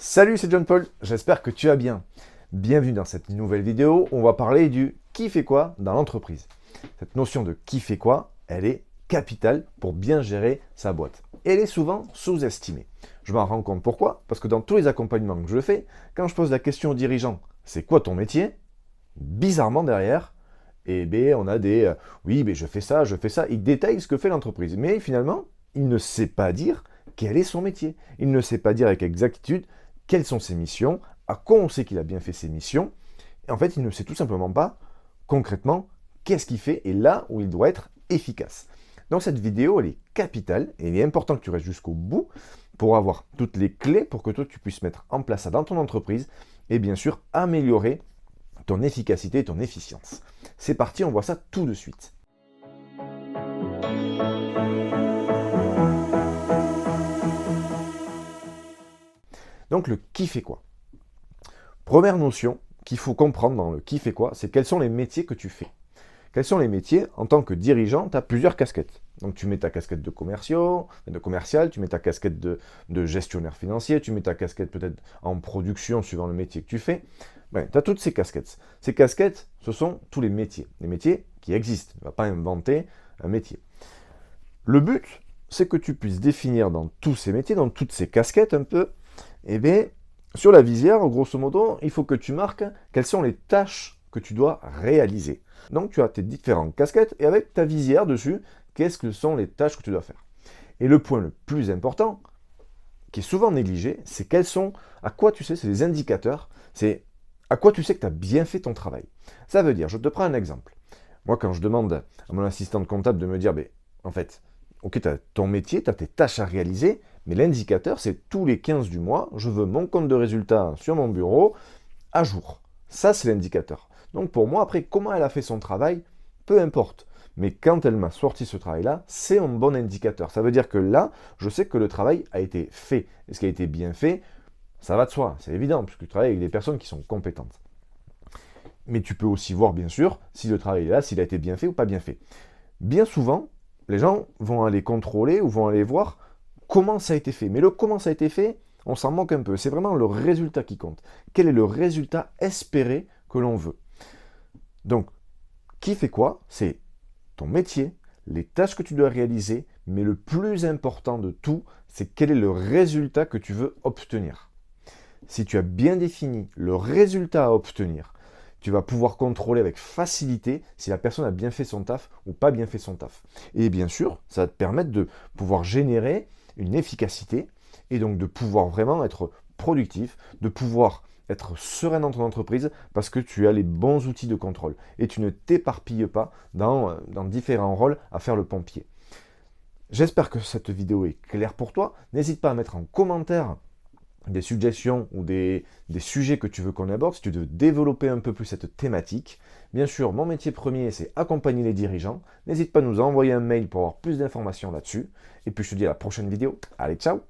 Salut, c'est John Paul, j'espère que tu vas bien. Bienvenue dans cette nouvelle vidéo où on va parler du qui fait quoi dans l'entreprise. Cette notion de qui fait quoi, elle est capitale pour bien gérer sa boîte. Et elle est souvent sous-estimée. Je m'en rends compte pourquoi? Parce que dans tous les accompagnements que je fais, quand je pose la question aux dirigeants, c'est quoi ton métier? Bizarrement derrière, on a des oui, mais je fais ça, il détaille ce que fait l'entreprise. Mais finalement, il ne sait pas dire quel est son métier. Il ne sait pas dire avec exactitude quelles sont ses missions, à quoi on sait qu'il a bien fait ses missions. Et en fait, il ne sait tout simplement pas concrètement qu'est-ce qu'il fait et là où il doit être efficace. Donc cette vidéo, elle est capitale et il est important que tu restes jusqu'au bout pour avoir toutes les clés pour que toi tu puisses mettre en place ça dans ton entreprise et bien sûr améliorer ton efficacité et ton efficience. C'est parti, on voit ça tout de suite. Donc le qui fait quoi? Première notion qu'il faut comprendre dans le qui fait quoi, c'est quels sont les métiers que tu fais. Quels sont les métiers? En tant que dirigeant, tu as plusieurs casquettes. Donc tu mets ta casquette de commercial, tu mets ta casquette de gestionnaire financier, tu mets ta casquette peut-être en production suivant le métier que tu fais. Tu as toutes ces casquettes. Ces casquettes, ce sont tous les métiers qui existent. Tu ne vas pas inventer un métier. Le but, c'est que tu puisses définir dans tous ces métiers, dans toutes ces casquettes un peu, sur la visière, grosso modo, il faut que tu marques quelles sont les tâches que tu dois réaliser. Donc tu as tes différentes casquettes et avec ta visière dessus, qu'est-ce que sont les tâches que tu dois faire. Et le point le plus important, qui est souvent négligé, c'est à quoi tu sais, c'est les indicateurs, c'est à quoi tu sais que tu as bien fait ton travail. Ça veut dire, je te prends un exemple. Moi, quand je demande à mon assistante comptable de me dire, en fait, ok, tu as ton métier, tu as tes tâches à réaliser, mais l'indicateur, c'est tous les 15 du mois, je veux mon compte de résultat sur mon bureau à jour. Ça, c'est l'indicateur. Donc pour moi, après, comment elle a fait son travail, peu importe. Mais quand elle m'a sorti ce travail-là, c'est un bon indicateur. Ça veut dire que là, je sais que le travail a été fait. Et ce qui a été bien fait, ça va de soi, c'est évident, puisque tu travailles avec des personnes qui sont compétentes. Mais tu peux aussi voir, bien sûr, si le travail est là, s'il a été bien fait ou pas bien fait. Bien souvent, les gens vont aller contrôler ou vont aller voir comment ça a été fait. Mais le comment ça a été fait, on s'en manque un peu. C'est vraiment le résultat qui compte. Quel est le résultat espéré que l'on veut? Donc, qui fait quoi? C'est ton métier, les tâches que tu dois réaliser, mais le plus important de tout, c'est quel est le résultat que tu veux obtenir. Si tu as bien défini le résultat à obtenir, tu vas pouvoir contrôler avec facilité si la personne a bien fait son taf ou pas bien fait son taf. Et bien sûr, ça va te permettre de pouvoir générer une efficacité et donc de pouvoir vraiment être productif, de pouvoir être serein dans ton entreprise parce que tu as les bons outils de contrôle et tu ne t'éparpilles pas dans différents rôles à faire le pompier. J'espère que cette vidéo est claire pour toi. N'hésite pas à mettre en commentaire des suggestions ou des sujets que tu veux qu'on aborde, si tu veux développer un peu plus cette thématique. Bien sûr, mon métier premier, c'est accompagner les dirigeants. N'hésite pas à nous envoyer un mail pour avoir plus d'informations là-dessus. Et puis je te dis à la prochaine vidéo. Allez, ciao!